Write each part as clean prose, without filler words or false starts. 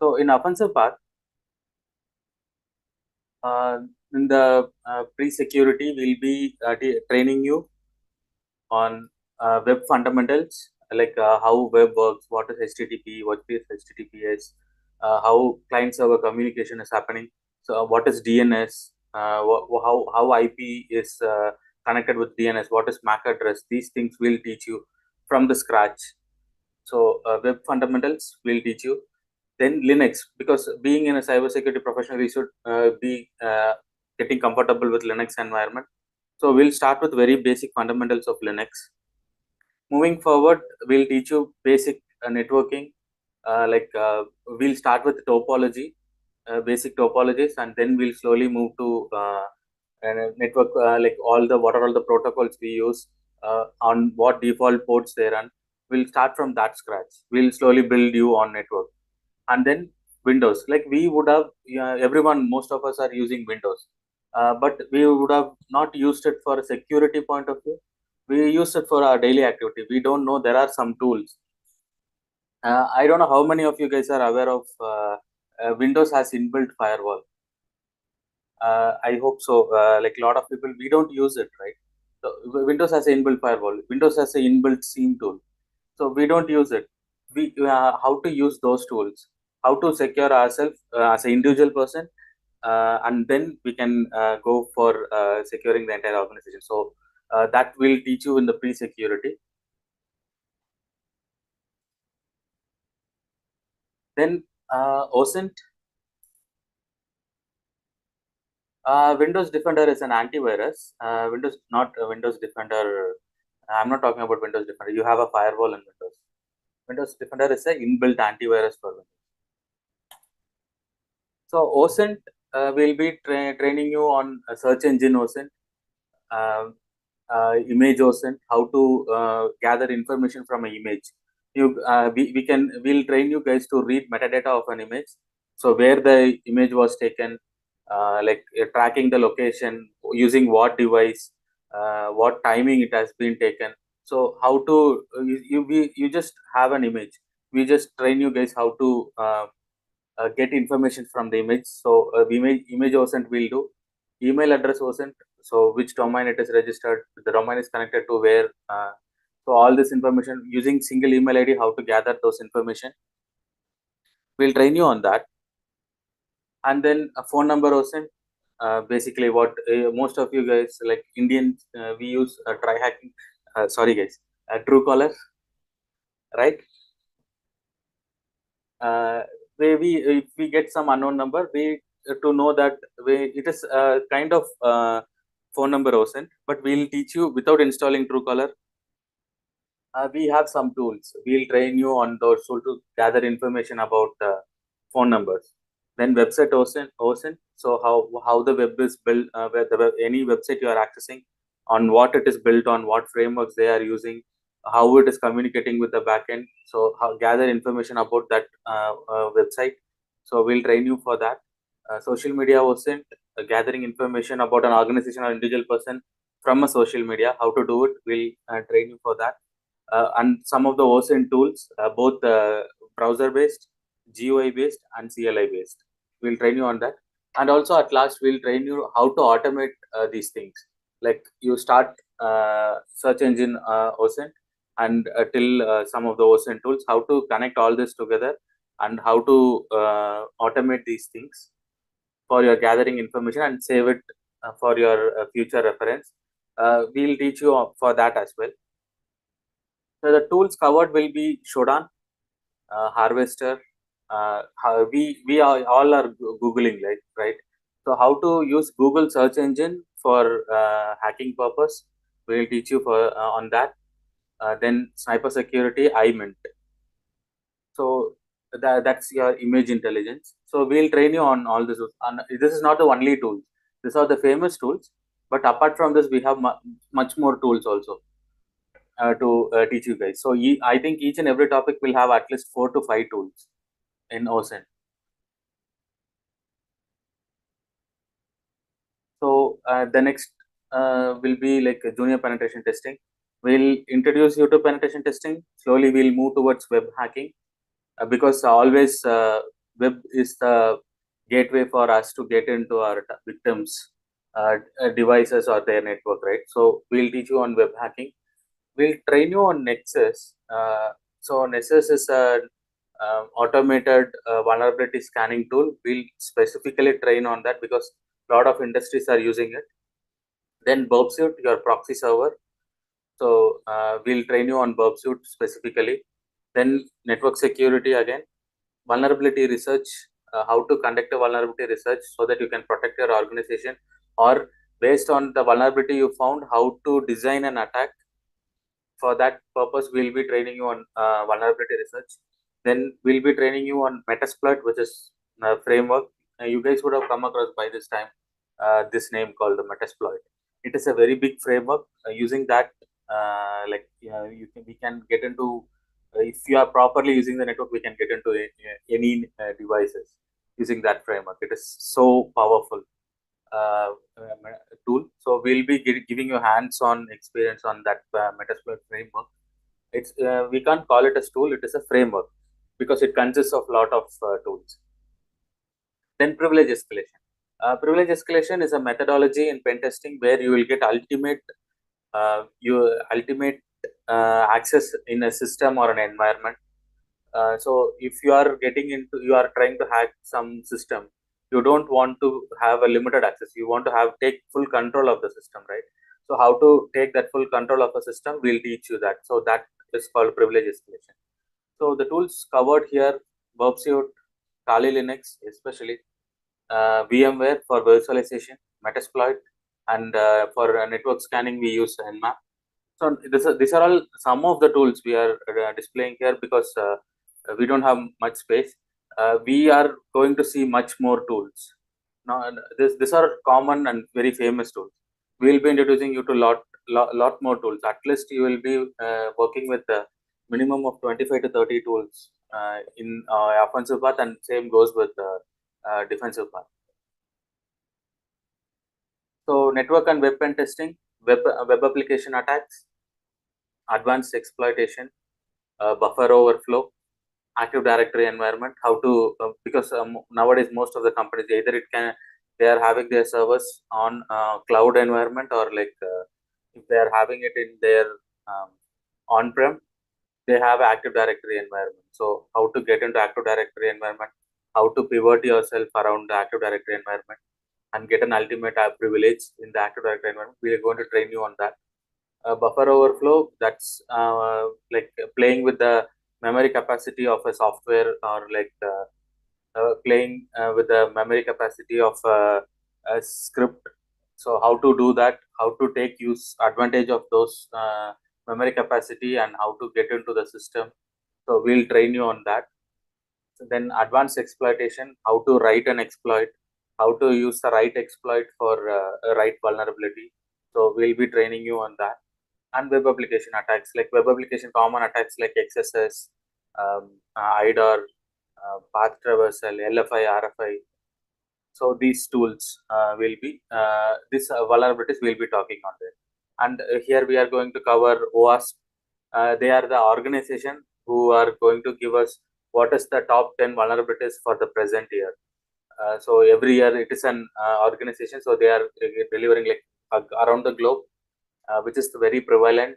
So in offensive path, in the pre-security, we'll be training you on web fundamentals, like how web works, what is HTTP, what is HTTPS, how client-server communication is happening. So what is DNS, how IP is connected with DNS, what is MAC address. These things will teach you from the scratch. So web fundamentals will teach you. Then Linux, because being in a cybersecurity professional, we should be getting comfortable with Linux environment. So we'll start with very basic fundamentals of Linux. Moving forward, we'll teach you basic networking. We'll start with topology, basic topologies, and then we'll slowly move to network, like what are all the protocols we use, on what default ports they run. We'll start from that scratch. We'll slowly build you on network. And then Windows, like we would have, everyone, most of us are using Windows, but we would have not used it for a security point of view. We use it for our daily activity. We don't know there are some tools. I don't know how many of you guys are aware of Windows has inbuilt firewall. I hope so. Like a lot of people, we don't use it, right? So Windows has an inbuilt firewall. Windows has an inbuilt SIEM tool. So we don't use it. We How to use those tools, how to secure ourselves as an individual person, and then we can go for securing the entire organization. So that will teach you in the pre-security. Then OSINT, Windows Defender is an antivirus. Windows, not Windows Defender. I'm not talking about Windows Defender. You have a firewall in Windows. Windows Defender is an inbuilt antivirus for Windows. So OSINT will be training you on a search engine OSINT, image OSINT, how to gather information from an image. We'll train you guys to read metadata of an image. So where the image was taken, tracking the location, using what device, what timing it has been taken. So how to you just have an image. We just train you guys how to get information from the image. So image OSINT will do. Email address OSINT, so which domain it is registered, the domain is connected to where. So all this information using single email ID, how to gather those information. We'll train you on that. And then a phone number OSINT. Basically, what most of you guys, like Indians, we use try hacking. Sorry guys, Truecaller, right? Maybe if we get some unknown number, we to know that it is a kind of phone number OSINT, but we'll teach you without installing Truecaller. We have some tools. We'll train you on those tools to gather information about phone numbers. Then website OSINT. So how the web is built, any website you are accessing, on what it is built on, what frameworks they are using, how it is communicating with the backend. So how gather information about that website. So we'll train you for that. Social media OSINT, gathering information about an organization or individual person from a social media. How to do it? We'll train you for that. And some of the OSINT tools, both browser based, GUI based, and CLI based. We'll train you on that. And also at last, we'll train you how to automate these things. Like you start search engine OSINT, and till some of the OSINT tools, how to connect all this together and how to automate these things for your gathering information and save it for your future reference. We'll teach you for that as well. So the tools covered will be Shodan, Harvester. We are all are googling, like, right? So how to use Google search engine for hacking purpose? We'll teach you for on that. Then sniper security, iMint. So that's your image intelligence. So we'll train you on all this. And this is not the only tools. These are the famous tools. But apart from this, we have much more tools also to teach you guys. So I think each and every topic will have at least 4 to 5 tools in OSINT. So the next will be like junior penetration testing. We'll introduce you to penetration testing. Slowly, we'll move towards web hacking, because always web is the gateway for us to get into our victims' devices or their network, right? So we'll teach you on web hacking. We'll train you on Nexus. So Nexus is a automated vulnerability scanning tool. We'll specifically train on that because a lot of industries are using it. Then Burp Suite, your proxy server. So we'll train you on Burp Suite specifically. Then network security again, vulnerability research, how to conduct a vulnerability research so that you can protect your organization, or based on the vulnerability you found, how to design an attack. For that purpose, we'll be training you on vulnerability research. Then we'll be training you on Metasploit, which is a framework. You guys would have come across by this time this name called the Metasploit. It is a very big framework. Using that, we can get into. If you are properly using the network, we can get into any devices using that framework. It is so powerful uh, tool. So we'll be giving you hands-on experience on that Metasploit framework. It's we can't call it a tool; it is a framework because it consists of a lot of tools. Then privilege escalation. Privilege escalation is a methodology in pen testing where you will get ultimate access in a system or an environment. So if you are you are trying to hack some system, you don't want to have a limited access. You want to take full control of the system, right? So how to take that full control of a system, we'll teach you that. So that is called privilege escalation. So the tools covered here, Burp Suite, Kali Linux, especially VMware for virtualization, Metasploit, and for network scanning, we use Nmap. So these are all some of the tools we are displaying here because we don't have much space. We are going to see much more tools. Now, these are common and very famous tools. We will be introducing you to lot more tools. At least you will be working with a minimum of 25 to 30 tools in offensive path, and same goes with defensive path. So network and web pen testing, web application attacks, advanced exploitation, buffer overflow, Active Directory environment. How to because nowadays most of the companies either they are having their servers on cloud environment, or if they are having it in their on-prem, they have Active Directory environment. So how to get into Active Directory environment, how to pivot yourself around the Active Directory environment and get an ultimate privilege in the Active Directory environment. We are going to train you on that. Buffer overflow, that's like playing with the memory capacity of a software, or playing with the memory capacity of a script. So how to do that, how to take use advantage of those memory capacity, and how to get into the system. So we'll train you on that. So then advanced exploitation, how to write an exploit, how to use the right exploit for a right vulnerability. So we'll be training you on that. And web application attacks, like web application common attacks like XSS, IDAR, path traversal, LFI, RFI. So these tools will be these vulnerabilities we'll be talking on there. And here we are going to cover OWASP. They are the organization who are going to give us what is the top 10 vulnerabilities for the present year. So every year it is an organization, so they are delivering like around the globe, which is the very prevalent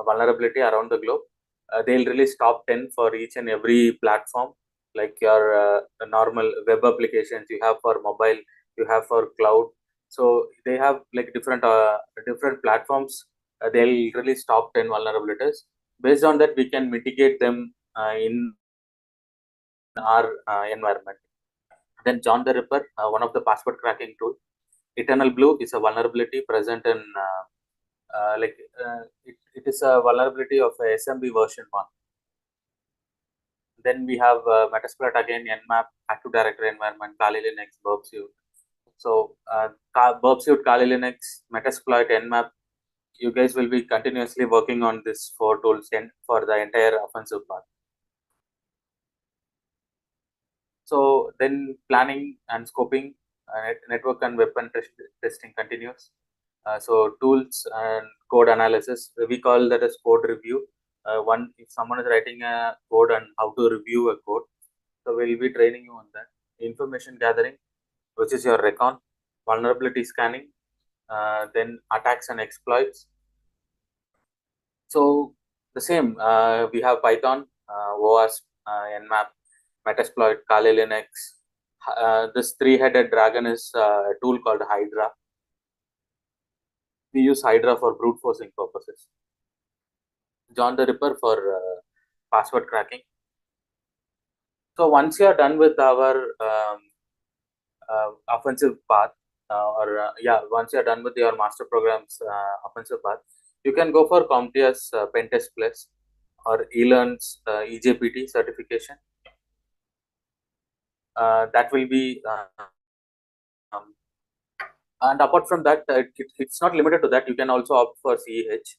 vulnerability around the globe. They'll release top 10 for each and every platform, like your normal web applications you have for mobile, you have for cloud. So they have like different platforms. They'll release top 10 vulnerabilities. Based on that, we can mitigate them in our environment. Then John the Ripper, one of the password cracking tool. Eternal Blue is a vulnerability present in it is a vulnerability of SMB version 1. Then we have Metasploit again, Nmap, Active Directory environment, Kali Linux, Burp Suite. So Burp Suite, Kali Linux, Metasploit, Nmap, you guys will be continuously working on this 4 tools for the entire offensive path. So then planning and scoping, network and weapon testing continues. So tools and code analysis, we call that as code review. If someone is writing a code and how to review a code. So we'll be training you on that. Information gathering, which is your recon, vulnerability scanning, then attacks and exploits. So the same, we have Python, OWASP, Nmap, Metasploit, Kali Linux. This three-headed dragon is a tool called Hydra. We use Hydra for brute forcing purposes. John the Ripper for password cracking. So once you are done with our offensive path, once you are done with your master program's offensive path, you can go for CompTIA's Pentest Plus or eLearn's EJPT certification. That will be, and apart from that, it's not limited to that. You can also opt for CEH.